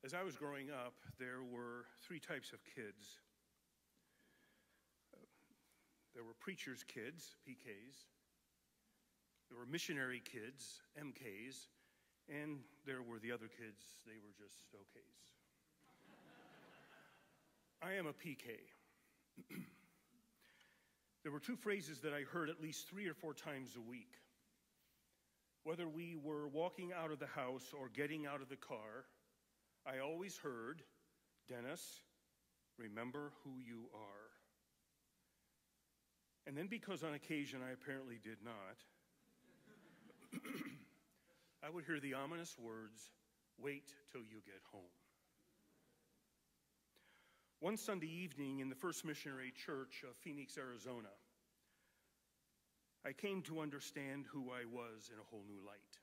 As I was growing up, there were three types of kids. There were preachers' kids, PKs. There were missionary kids, MKs. And there were the other kids, they were just OKs. I am a PK. There were two phrases that I heard at least 3 or 4 times a week. Whether we were walking out of the house or getting out of the car, I always heard, "Dennis, remember who you are." And then because on occasion I apparently did not, I would hear the ominous words, "Wait till you get home." One Sunday evening in the First Missionary Church of Phoenix, Arizona, I came to understand who I was in a whole new light.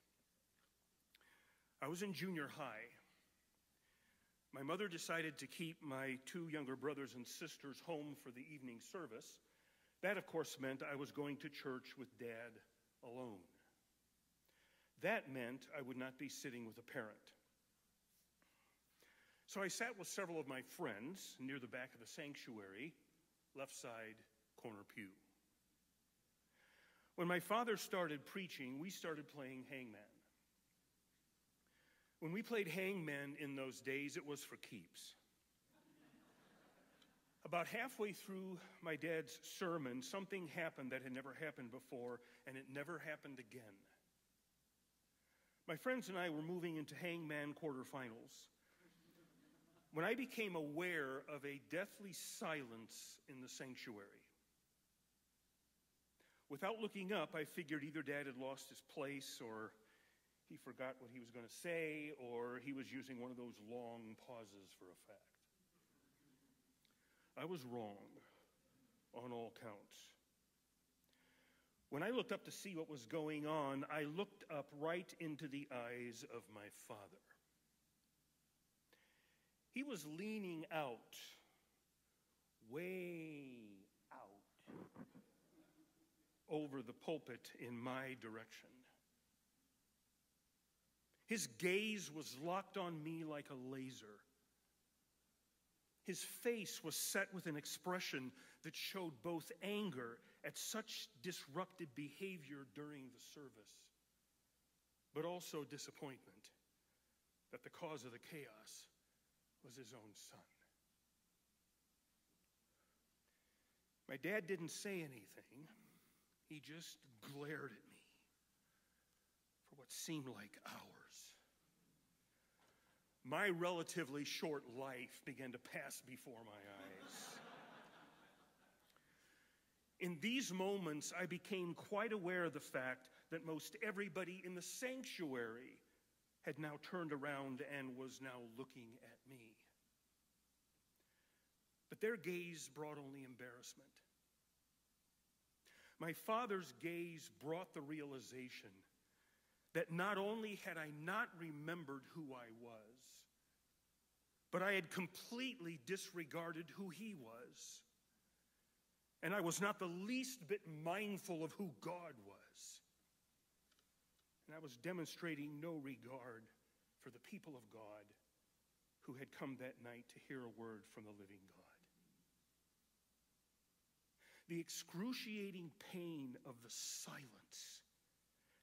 I was in junior high. My mother decided to keep my 2 younger brothers and sisters home for the evening service. That, of course, meant I was going to church with Dad alone. That meant I would not be sitting with a parent. So I sat with several of my friends near the back of the sanctuary, left side, corner pew. When my father started preaching, we started playing hangman. When we played hangman in those days, it was for keeps. About halfway through my dad's sermon, something happened that had never happened before, and it never happened again. My friends and I were moving into hangman quarterfinals when I became aware of a deathly silence in the sanctuary. Without looking up, I figured either Dad had lost his place, or he forgot what he was going to say, or he was using one of those long pauses for effect. I was wrong on all counts. When I looked up to see what was going on, I looked up right into the eyes of my father. He was leaning out, way out, over the pulpit in my direction. His gaze was locked on me like a laser. His face was set with an expression that showed both anger at such disruptive behavior during the service, but also disappointment that the cause of the chaos was his own son. My dad didn't say anything. He just glared at me for what seemed like hours. My relatively short life began to pass before my eyes. In these moments, I became quite aware of the fact that most everybody in the sanctuary had now turned around and was now looking at me. But their gaze brought only embarrassment. My father's gaze brought the realization that not only had I not remembered who I was, but I had completely disregarded who he was. And I was not the least bit mindful of who God was. And I was demonstrating no regard for the people of God who had come that night to hear a word from the living God. The excruciating pain of the silence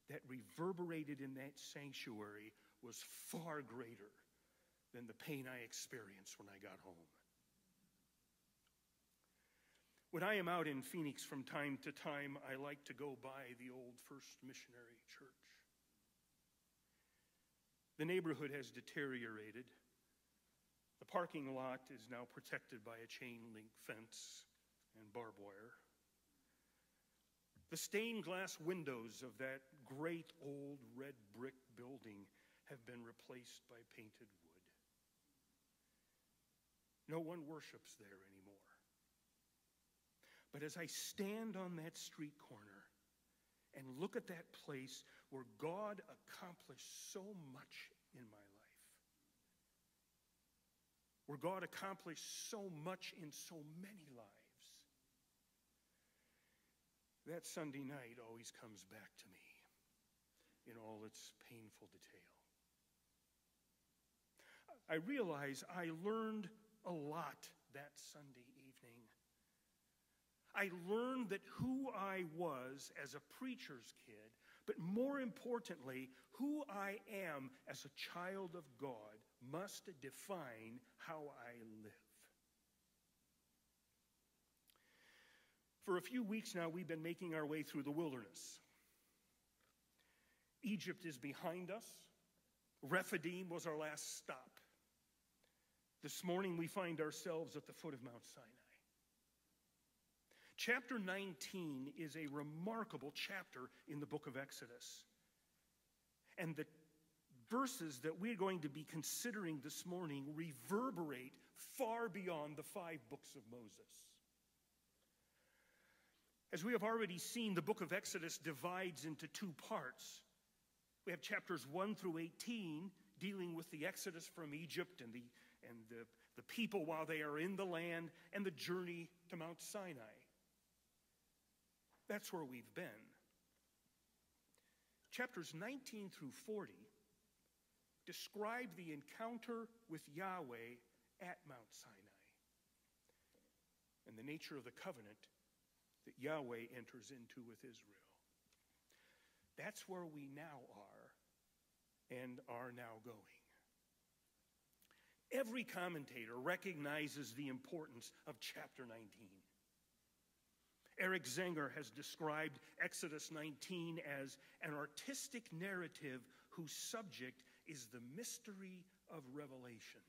that reverberated in that sanctuary was far greater than the pain I experienced when I got home. When I am out in Phoenix from time to time, I like to go by the old First Missionary Church. The neighborhood has deteriorated. The parking lot is now protected by a chain link fence and barbed wire. The stained glass windows of that great old red brick building have been replaced by painted wood. No one worships there anymore. But as I stand on that street corner and look at that place where God accomplished so much in my life, where God accomplished so much in so many lives, that Sunday night always comes back to me in all its painful detail. I realize I learned a lot that Sunday evening. I learned that who I was as a preacher's kid, but more importantly, who I am as a child of God, must define how I live. For a few weeks now, we've been making our way through the wilderness. Egypt is behind us. Rephidim was our last stop. This morning, we find ourselves at the foot of Mount Sinai. Chapter 19 is a remarkable chapter in the book of Exodus. And the verses that we're going to be considering this morning reverberate far beyond the 5 books of Moses. As we have already seen, the book of Exodus divides into 2 parts. We have chapters 1 through 18 dealing with the exodus from Egypt and the people while they are in the land and the journey to Mount Sinai. That's where we've been. Chapters 19 through 40 describe the encounter with Yahweh at Mount Sinai and the nature of the covenant that Yahweh enters into with Israel. That's where we now are and are now going. Every commentator recognizes the importance of chapter 19. Eric Zenger has described Exodus 19 as an artistic narrative whose subject is the mystery of revelation.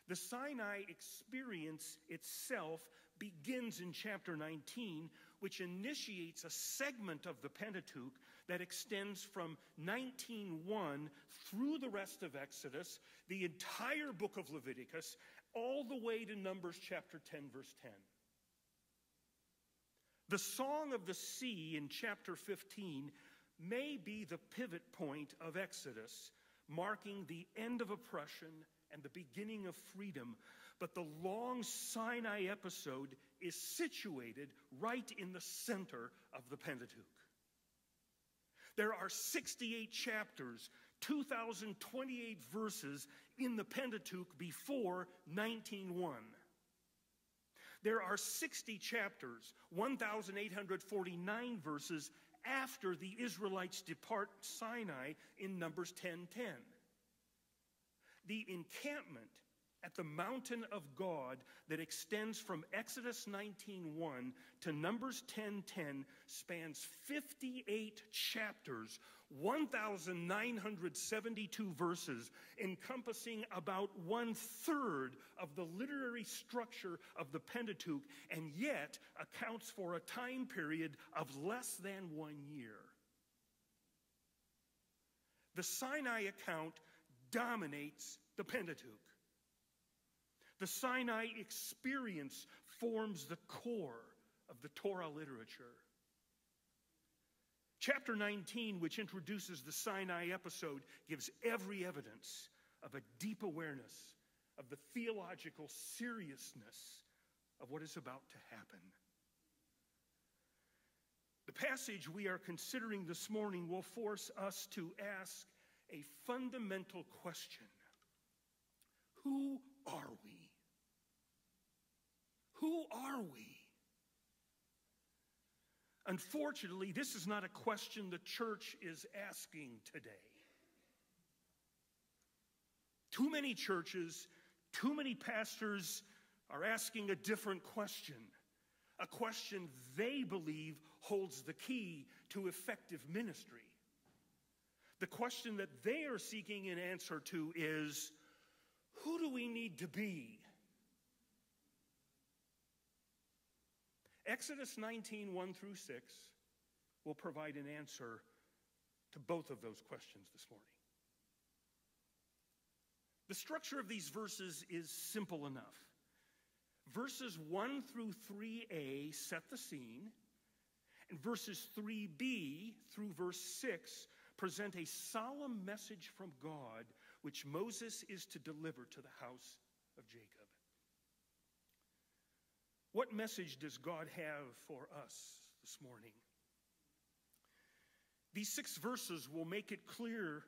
The Sinai experience itself begins in chapter 19, which initiates a segment of the Pentateuch that extends from 19:1 through the rest of Exodus, the entire book of Leviticus, all the way to Numbers chapter 10, verse 10. The Song of the Sea in chapter 15 may be the pivot point of Exodus, marking the end of oppression and the beginning of freedom. But the long Sinai episode is situated right in the center of the Pentateuch. There are 68 chapters, 2,028 verses in the Pentateuch before 19:1. There are 60 chapters, 1,849 verses after the Israelites depart Sinai in Numbers 10:10. The encampment at the mountain of God that extends from Exodus 19:1 to Numbers 10:10 spans 58 chapters, 1,972 verses, encompassing about 1/3 of the literary structure of the Pentateuch, and yet accounts for a time period of less than 1 year. The Sinai account dominates the Pentateuch. The Sinai experience forms the core of the Torah literature. Chapter 19, which introduces the Sinai episode, gives every evidence of a deep awareness of the theological seriousness of what is about to happen. The passage we are considering this morning will force us to ask a fundamental question. Who are we? Who are we? Unfortunately, this is not a question the church is asking today. Too many churches, too many pastors are asking a different question, a question they believe holds the key to effective ministry. The question that they are seeking an answer to is, who do we need to be? Exodus 19:1 through 6 will provide an answer to both of those questions this morning. The structure of these verses is simple enough. Verses 1 through 3a set the scene, and verses 3b through verse 6 present a solemn message from God which Moses is to deliver to the house of Jacob. What message does God have for us this morning? These 6 verses will make it clear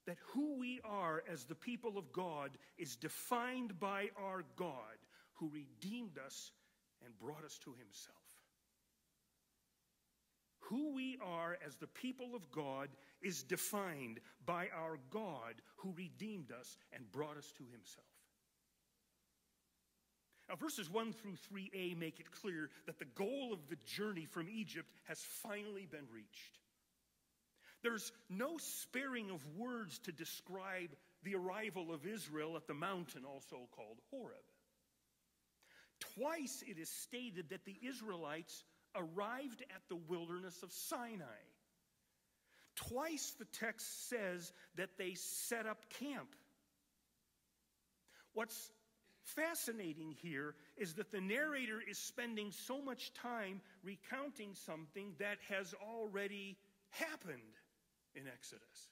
that who we are as the people of God is defined by our God who redeemed us and brought us to himself. Who we are as the people of God is defined by our God who redeemed us and brought us to himself. Now, verses 1 through 3a make it clear that the goal of the journey from Egypt has finally been reached. There's no sparing of words to describe the arrival of Israel at the mountain, also called Horeb. Twice it is stated that the Israelites arrived at the wilderness of Sinai. Twice the text says that they set up camp. What's fascinating here is that the narrator is spending so much time recounting something that has already happened in Exodus.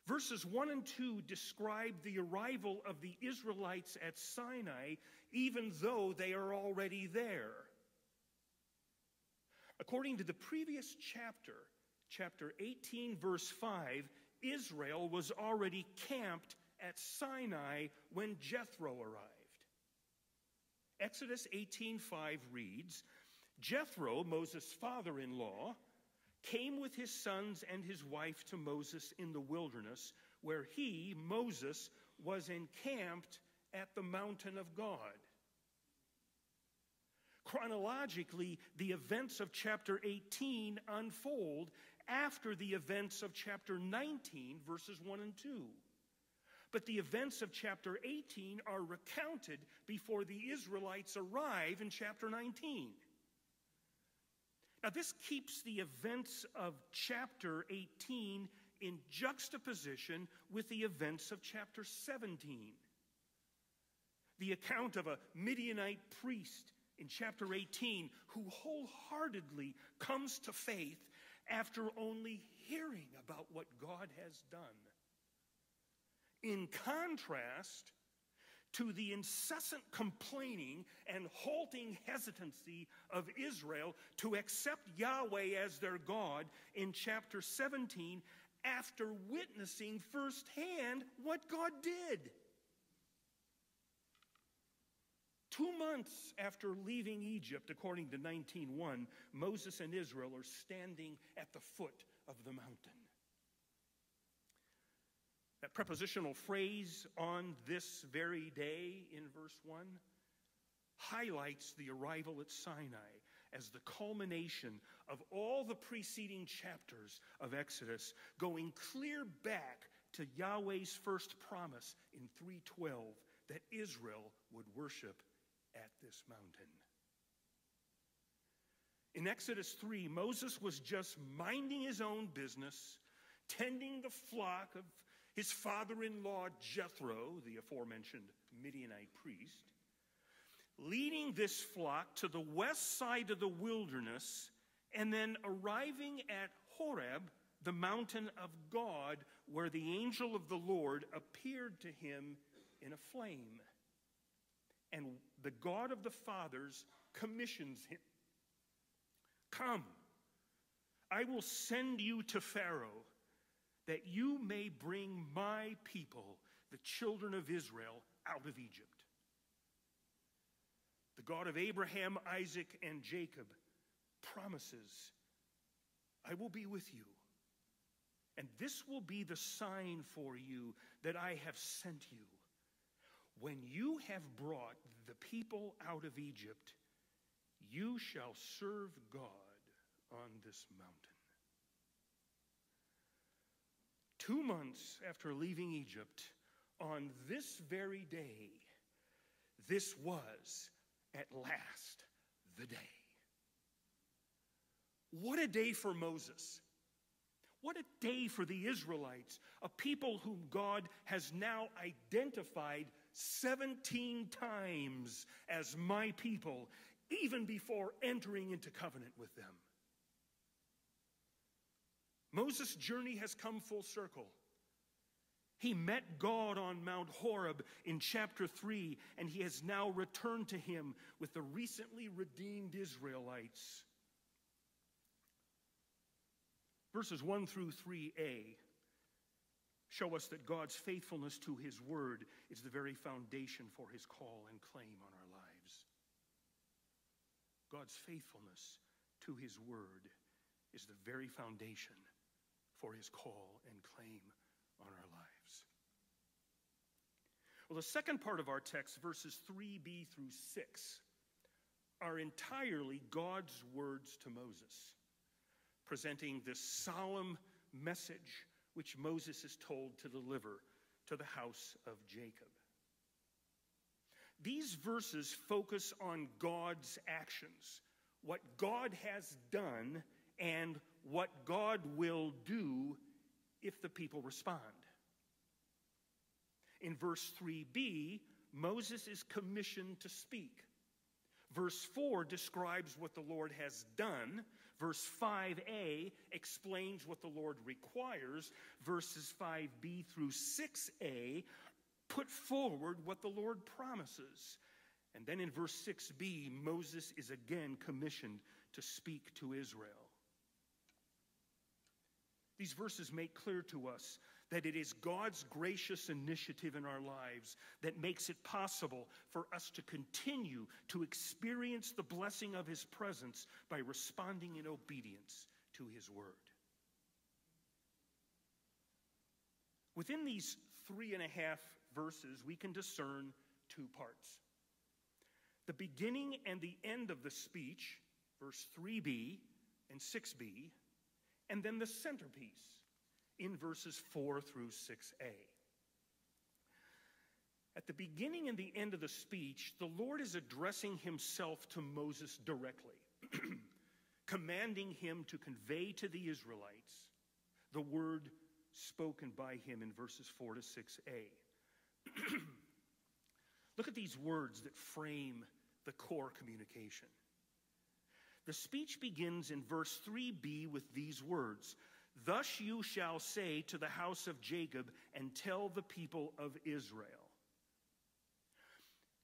Verses 1 and 2 describe the arrival of the Israelites at Sinai, even though they are already there. According to the previous chapter, chapter 18, verse 5, Israel was already camped at Sinai when Jethro arrived. Exodus 18:5 reads, Jethro, Moses' father-in-law, came with his sons and his wife to Moses in the wilderness, where he, Moses, was encamped at the mountain of God. Chronologically, the events of chapter 18 unfold after the events of chapter 19, verses 1 and 2. But the events of chapter 18 are recounted before the Israelites arrive in chapter 19. Now, this keeps the events of chapter 18 in juxtaposition with the events of chapter 17. The account of a Midianite priest in chapter 18 who wholeheartedly comes to faith after only hearing about what God has done. In contrast to the incessant complaining and halting hesitancy of Israel to accept Yahweh as their God in chapter 17 after witnessing firsthand what God did. 2 months after leaving Egypt, according to 19:1, Moses and Israel are standing at the foot of the mountain. That prepositional phrase, on this very day, in verse 1, highlights the arrival at Sinai as the culmination of all the preceding chapters of Exodus, going clear back to Yahweh's first promise in 3:12 that Israel would worship at this mountain. In Exodus 3, Moses was just minding his own business, tending the flock of his father-in-law Jethro, the aforementioned Midianite priest, leading this flock to the west side of the wilderness and then arriving at Horeb, the mountain of God, where the angel of the Lord appeared to him in a flame. And the God of the fathers commissions him. Come, I will send you to Pharaoh, that you may bring my people, the children of Israel, out of Egypt. The God of Abraham, Isaac, and Jacob promises, I will be with you, and this will be the sign for you that I have sent you. When you have brought the people out of Egypt, you shall serve God on this mountain. 2 months after leaving Egypt, on this very day, this was at last the day. What a day for Moses. What a day for the Israelites, a people whom God has now identified 17 times as my people, even before entering into covenant with them. Moses' journey has come full circle. He met God on Mount Horeb in chapter 3, and he has now returned to him with the recently redeemed Israelites. Verses 1 through 3a show us that God's faithfulness to his word is the very foundation for his call and claim on our lives. God's faithfulness to his word is the very foundation for his call and claim on our lives. Well, the second part of our text, verses 3b through 6, are entirely God's words to Moses, presenting this solemn message which Moses is told to deliver to the house of Jacob. These verses focus on God's actions, what God has done, and what God will do if the people respond. In verse 3b, Moses is commissioned to speak. Verse 4 describes what the Lord has done. Verse 5a explains what the Lord requires. Verses 5b through 6a put forward what the Lord promises. And then in verse 6b, Moses is again commissioned to speak to Israel. These verses make clear to us that it is God's gracious initiative in our lives that makes it possible for us to continue to experience the blessing of his presence by responding in obedience to his word. Within these 3.5 verses, we can discern two parts. The beginning and the end of the speech, verse 3b and 6b, and then the centerpiece in verses 4 through 6a. At the beginning and the end of the speech, the Lord is addressing himself to Moses directly, commanding him to convey to the Israelites the word spoken by him in verses 4 to 6a. Look at these words that frame the core communication. The speech begins in verse 3b with these words, "Thus you shall say to the house of Jacob and tell the people of Israel."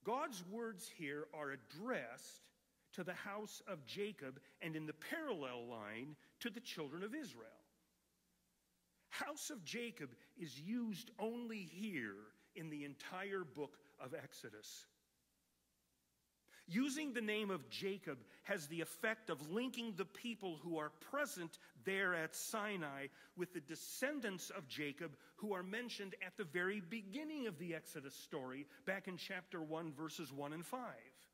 God's words here are addressed to the house of Jacob and in the parallel line to the children of Israel. House of Jacob is used only here in the entire book of Exodus. Using the name of Jacob has the effect of linking the people who are present there at Sinai with the descendants of Jacob who are mentioned at the very beginning of the Exodus story, back in chapter 1, verses 1 and 5,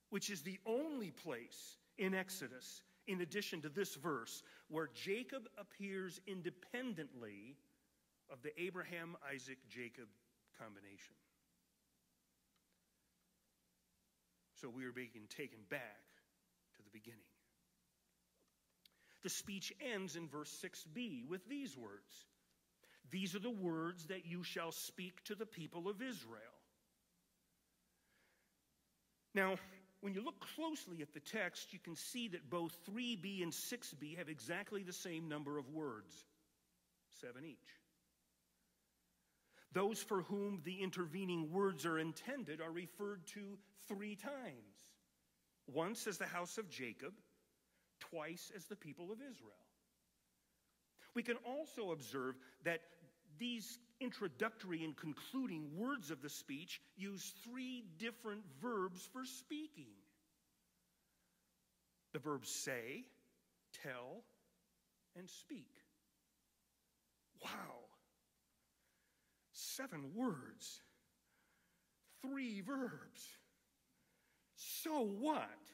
which is the only place in Exodus, in addition to this verse, where Jacob appears independently of the Abraham, Isaac, Jacob combination. So we are being taken back to the beginning. The speech ends in verse 6b with these words. "These are the words that you shall speak to the people of Israel." Now, when you look closely at the text, you can see that both 3b and 6b have exactly the same number of words, 7 each. Those for whom the intervening words are intended are referred to 3 times. Once as the house of Jacob, twice as the people of Israel. We can also observe that these introductory and concluding words of the speech use 3 different verbs for speaking. The verbs say, tell, and speak. Wow. 7 words, 3 verbs. So what?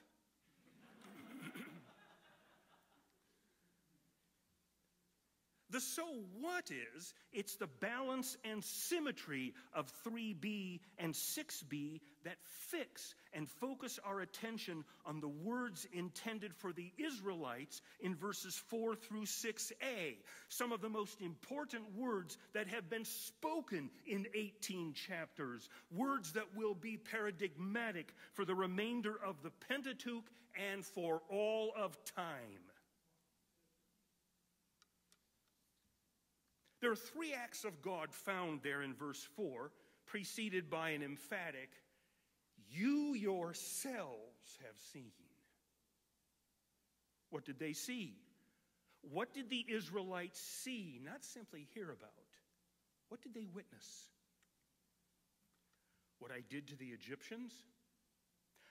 The so what is, it's the balance and symmetry of 3b and 6b that fix and focus our attention on the words intended for the Israelites in verses 4 through 6a, some of the most important words that have been spoken in 18 chapters, words that will be paradigmatic for the remainder of the Pentateuch and for all of time. There are 3 acts of God found there in verse 4, preceded by an emphatic, "You yourselves have seen." What did they see? What did the Israelites see, not simply hear about? What did they witness? What I did to the Egyptians?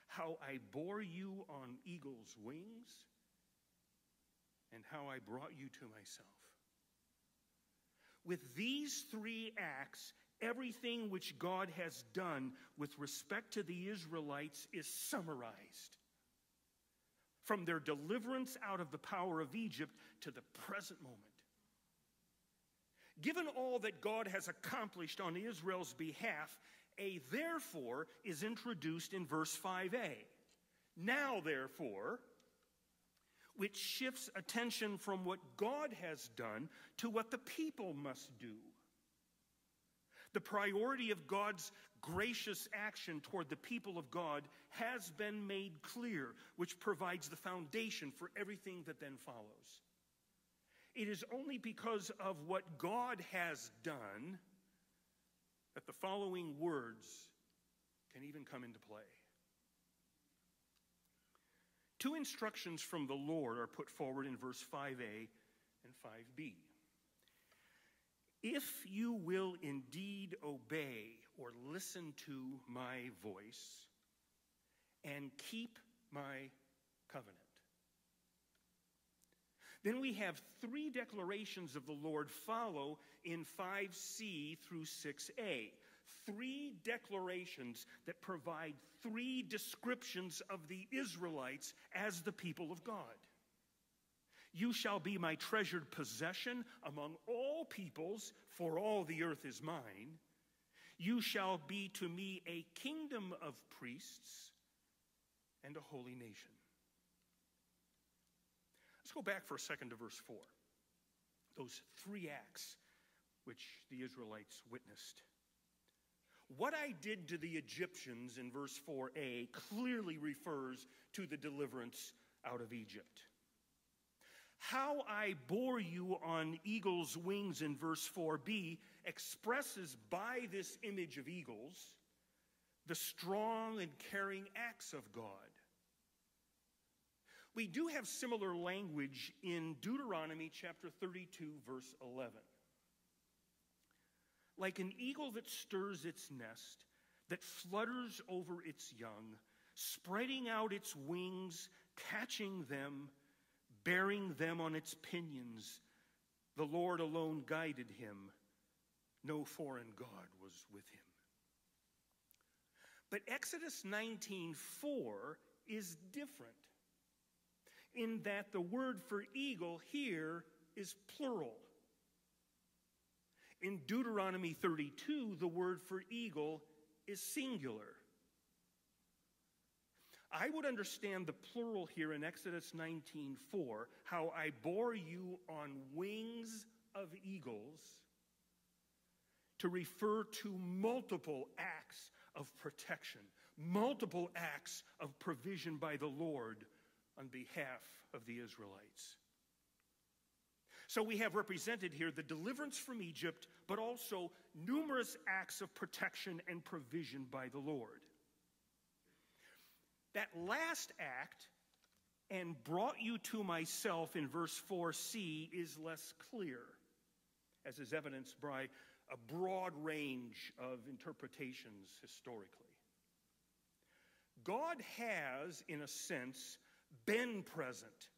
How I bore you on eagle's wings? And how I brought you to myself. With these three acts, everything which God has done with respect to the Israelites is summarized. From their deliverance out of the power of Egypt to the present moment. Given all that God has accomplished on Israel's behalf, a therefore is introduced in verse 5a. Now therefore, which shifts attention from what God has done to what the people must do. The priority of God's gracious action toward the people of God has been made clear, which provides the foundation for everything that then follows. It is only because of what God has done that the following words can even come into play. Two instructions from the Lord are put forward in verse 5a and 5b. If you will indeed obey or listen to my voice and keep my covenant. Then we have three declarations of the Lord follow in 5c through 6a. Three declarations that provide three descriptions of the Israelites as the people of God. You shall be my treasured possession among all peoples, for all the earth is mine. You shall be to me a kingdom of priests and a holy nation. Let's go back for a second to verse 4. Those three acts which the Israelites witnessed. What I did to the Egyptians in verse 4a clearly refers to the deliverance out of Egypt. How I bore you on eagle's wings in verse 4b expresses by this image of eagles the strong and caring acts of God. We do have similar language in Deuteronomy chapter 32, verse 11. Like an eagle that stirs its nest, that flutters over its young, spreading out its wings, catching them, bearing them on its pinions, the Lord alone guided him. No foreign god was with him. But Exodus 19:4 is different in that the word for eagle here is plural. In Deuteronomy 32, the word for eagle is singular. I would understand the plural here in Exodus 19:4, how I bore you on wings of eagles, to refer to multiple acts of protection, multiple acts of provision by the Lord on behalf of the Israelites. So we have represented here the deliverance from Egypt, but also numerous acts of protection and provision by the Lord. That last act, and brought you to myself in verse 4c, is less clear, as is evidenced by a broad range of interpretations historically. God has, in a sense, been present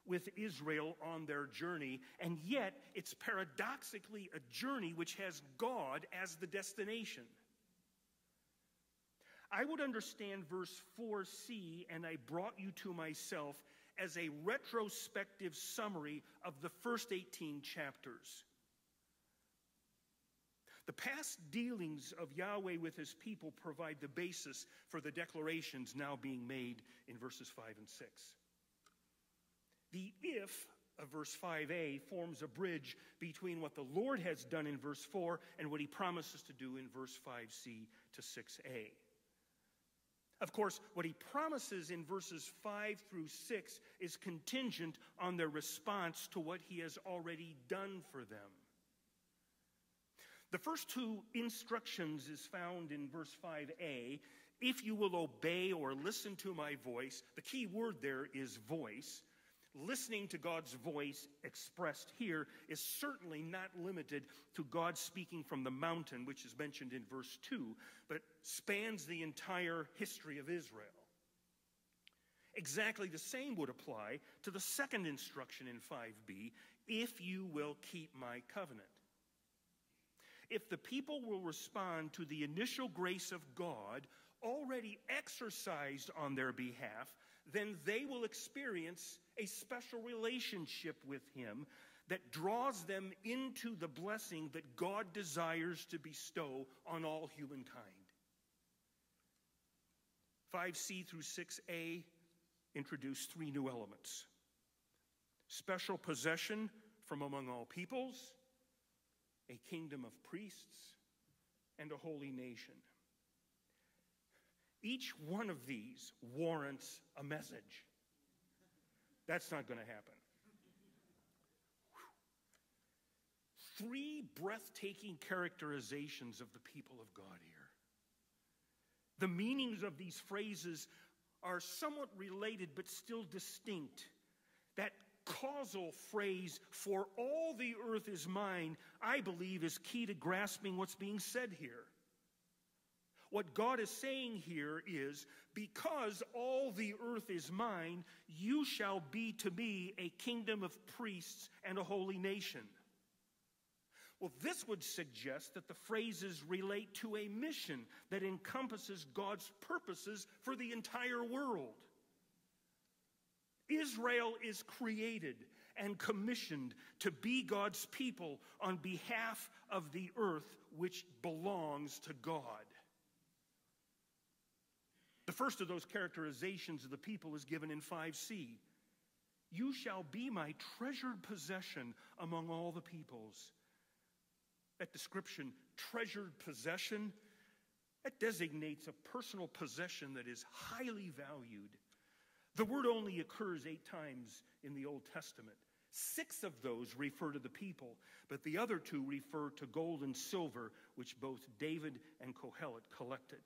with Israel on their journey, and yet it's paradoxically a journey which has God as the destination. I would understand verse 4c, and I brought you to myself, as a retrospective summary of the first 18 chapters. The past dealings of Yahweh with his people provide the basis for the declarations now being made in verses 5 and 6. The if of verse 5a forms a bridge between what the Lord has done in verse 4 and what he promises to do in verse 5c to 6a. Of course, what he promises in verses 5 through 6 is contingent on their response to what he has already done for them. The first two instructions is found in verse 5a. If you will obey or listen to my voice, the key word there is voice. listening to God's voice expressed here is certainly not limited to God speaking from the mountain, which is mentioned in verse 2, but spans the entire history of Israel. Exactly the same would apply to the second instruction in 5b, if you will keep my covenant. If the people will respond to the initial grace of God already exercised on their behalf, then they will experience a special relationship with him that draws them into the blessing that God desires to bestow on all humankind. 5c through 6a introduce three new elements: special possession from among all peoples, a kingdom of priests, and a holy nation. Each one of these warrants a message. That's not going to happen. Three breathtaking characterizations of the people of God here. The meanings of these phrases are somewhat related but still distinct. That causal phrase, "for all the earth is mine," I believe is key to grasping what's being said here. What God is saying here is, because all the earth is mine, you shall be to me a kingdom of priests and a holy nation. Well, this would suggest that the phrases relate to a mission that encompasses God's purposes for the entire world. Israel is created and commissioned to be God's people on behalf of the earth which belongs to God. The first of those characterizations of the people is given in 5c. You shall be my treasured possession among all the peoples. That description, treasured possession, that designates a personal possession that is highly valued. The word only occurs 8 times in the Old Testament. 6 of those refer to the people, but the other 2 refer to gold and silver, which both David and Kohelet collected.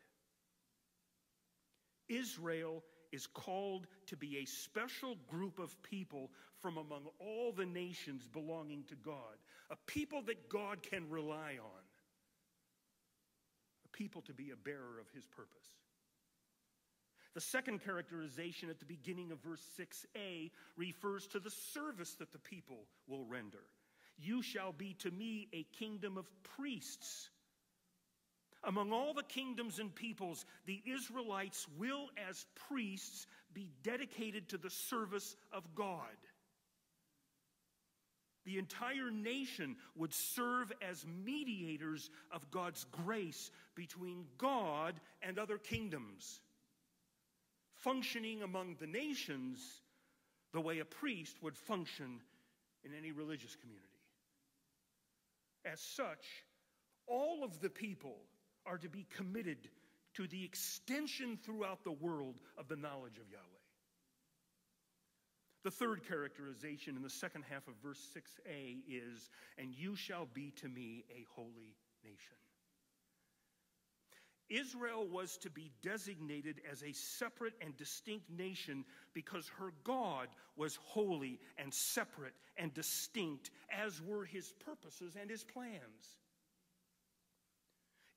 Israel is called to be a special group of people from among all the nations belonging to God, a people that God can rely on, a people to be a bearer of his purpose. The second characterization at the beginning of verse 6a refers to the service that the people will render. You shall be to me a kingdom of priests. Among all the kingdoms and peoples, the Israelites will, as priests, be dedicated to the service of God. The entire nation would serve as mediators of God's grace between God and other kingdoms, functioning among the nations the way a priest would function in any religious community. As such, all of the people are to be committed to the extension throughout the world of the knowledge of Yahweh. The third characterization in the second half of verse 6a is, and you shall be to me a holy nation. Israel was to be designated as a separate and distinct nation because her God was holy and separate and distinct, as were his purposes and his plans.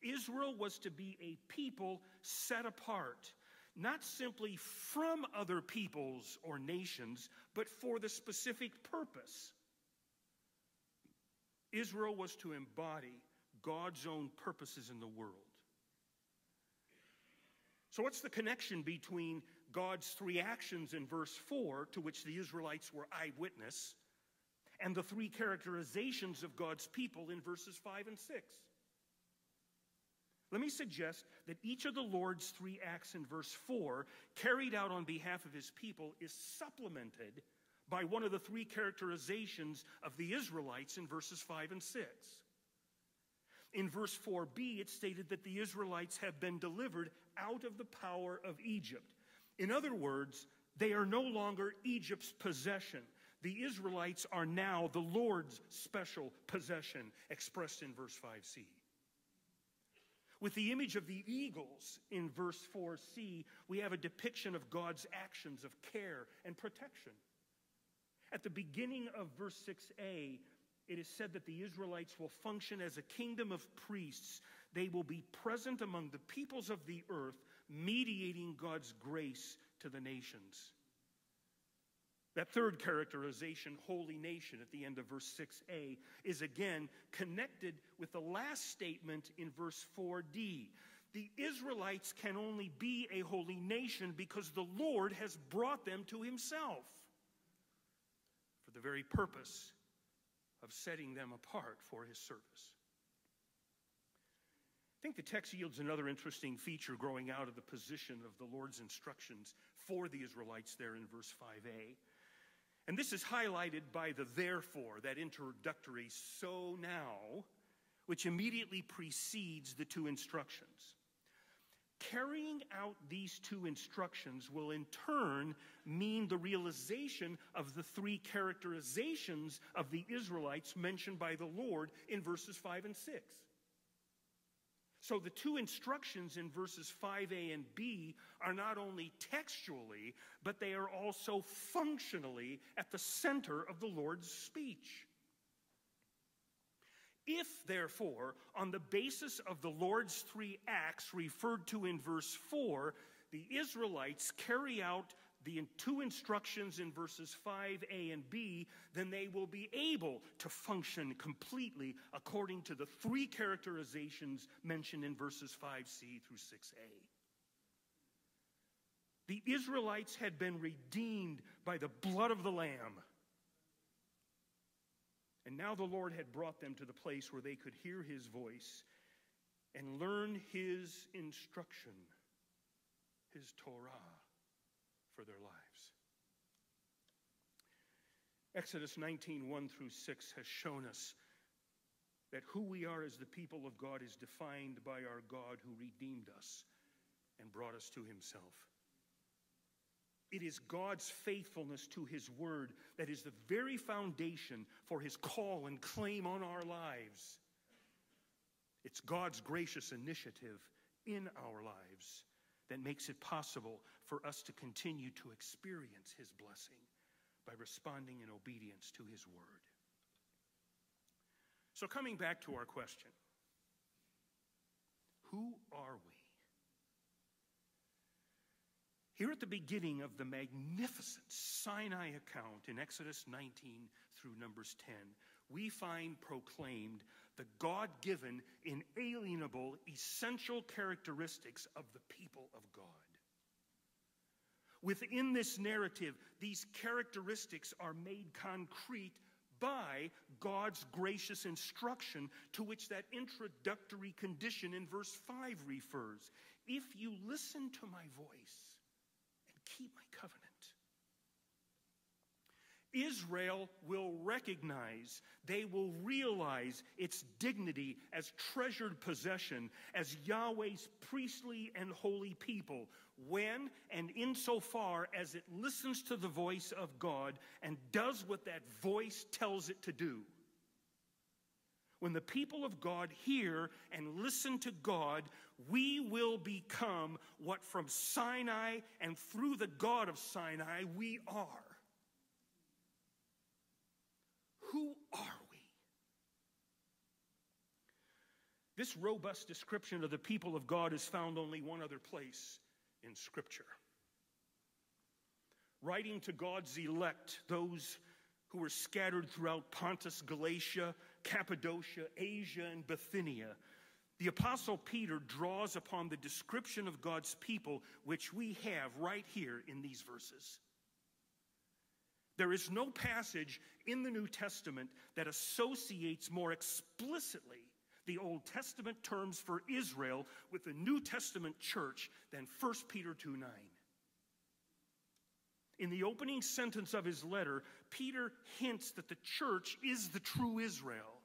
Israel was to be a people set apart, not simply from other peoples or nations, but for the specific purpose. Israel was to embody God's own purposes in the world. So what's the connection between God's 3 actions in verse 4, to which the Israelites were eyewitness, and the 3 characterizations of God's people in verses 5 and 6? Let me suggest that each of the Lord's 3 acts in verse 4, carried out on behalf of his people, is supplemented by one of the 3 characterizations of the Israelites in verses 5 and 6. In verse 4b, it's stated that the Israelites have been delivered out of the power of Egypt. In other words, they are no longer Egypt's possession. The Israelites are now the Lord's special possession, expressed in verse 5c. With the image of the eagles in verse 4c, we have a depiction of God's actions of care and protection. At the beginning of verse 6a, it is said that the Israelites will function as a kingdom of priests. They will be present among the peoples of the earth, mediating God's grace to the nations. That third characterization, holy nation, at the end of verse 6a, is again connected with the last statement in verse 4d. The Israelites can only be a holy nation because the Lord has brought them to himself for the very purpose of setting them apart for his service. I think the text yields another interesting feature growing out of the position of the Lord's instructions for the Israelites there in verse 5a. And this is highlighted by the therefore, that introductory so now, which immediately precedes the two instructions. Carrying out these two instructions will in turn mean the realization of the three characterizations of the Israelites mentioned by the Lord in verses 5 and 6. So the two instructions in verses 5a and b are not only textually, but they are also functionally at the center of the Lord's speech. If, therefore, on the basis of the Lord's three acts referred to in verse 4, the Israelites carry out the two instructions in verses 5a and b, then they will be able to function completely according to the three characterizations mentioned in verses 5c through 6a. The Israelites had been redeemed by the blood of the Lamb. And now the Lord had brought them to the place where they could hear his voice and learn his instruction, his Torah, for their lives. Exodus 19:1 through 6 has shown us that who we are as the people of God is defined by our God who redeemed us and brought us to himself. It is God's faithfulness to his word that is the very foundation for his call and claim on our lives. It's God's gracious initiative in our lives that makes it possible for us to continue to experience his blessing by responding in obedience to his word. So coming back to our question, who are we? Here at the beginning of the magnificent Sinai account in Exodus 19 through Numbers 10, we find proclaimed the God-given, inalienable, essential characteristics of the people of God. Within this narrative, these characteristics are made concrete by God's gracious instruction to which that introductory condition in verse 5 refers. If you listen to my voice and keep my covenant, Israel will recognize, they will realize its dignity as treasured possession, as Yahweh's priestly and holy people, when and insofar as it listens to the voice of God and does what that voice tells it to do. When the people of God hear and listen to God, we will become what from Sinai and through the God of Sinai we are. Who are we? This robust description of the people of God is found only one other place in Scripture. Writing to God's elect, those who were scattered throughout Pontus, Galatia, Cappadocia, Asia, and Bithynia, the Apostle Peter draws upon the description of God's people, which we have right here in these verses. There is no passage in the New Testament that associates more explicitly the Old Testament terms for Israel with the New Testament church than 1 Peter 2:9. In the opening sentence of his letter, Peter hints that the church is the true Israel,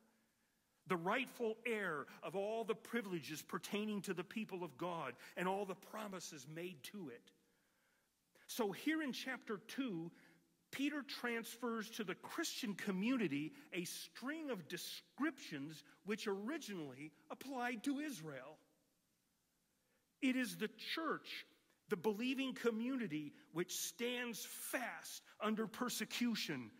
the rightful heir of all the privileges pertaining to the people of God and all the promises made to it. So here in chapter 2, Peter transfers to the Christian community a string of descriptions which originally applied to Israel. It is the church, the believing community, which stands fast under persecution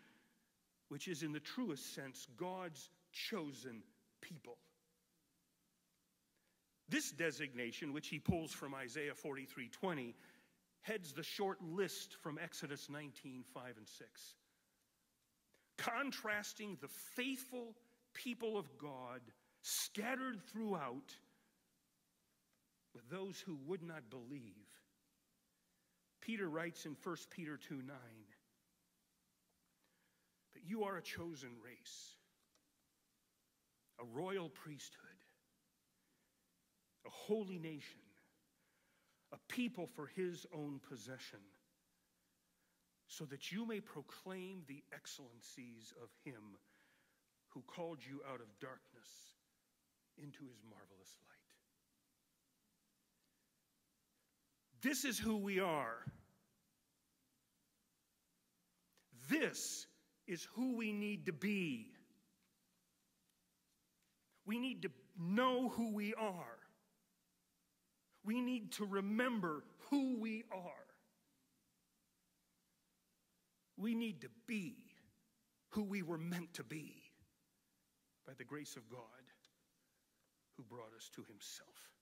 which is in the truest sense God's chosen people. This designation, which he pulls from Isaiah 43:20, heads the short list from Exodus 19:5 and 6. Contrasting the faithful people of God scattered throughout with those who would not believe. Peter writes in 1 Peter 2:9, "But you are a chosen race, a royal priesthood, a holy nation, a people for his own possession, so that you may proclaim the excellencies of him who called you out of darkness into his marvelous light." This is who we are. This is who we need to be. We need to know who we are. We need to remember who we are. We need to be who we were meant to be by the grace of God who brought us to himself.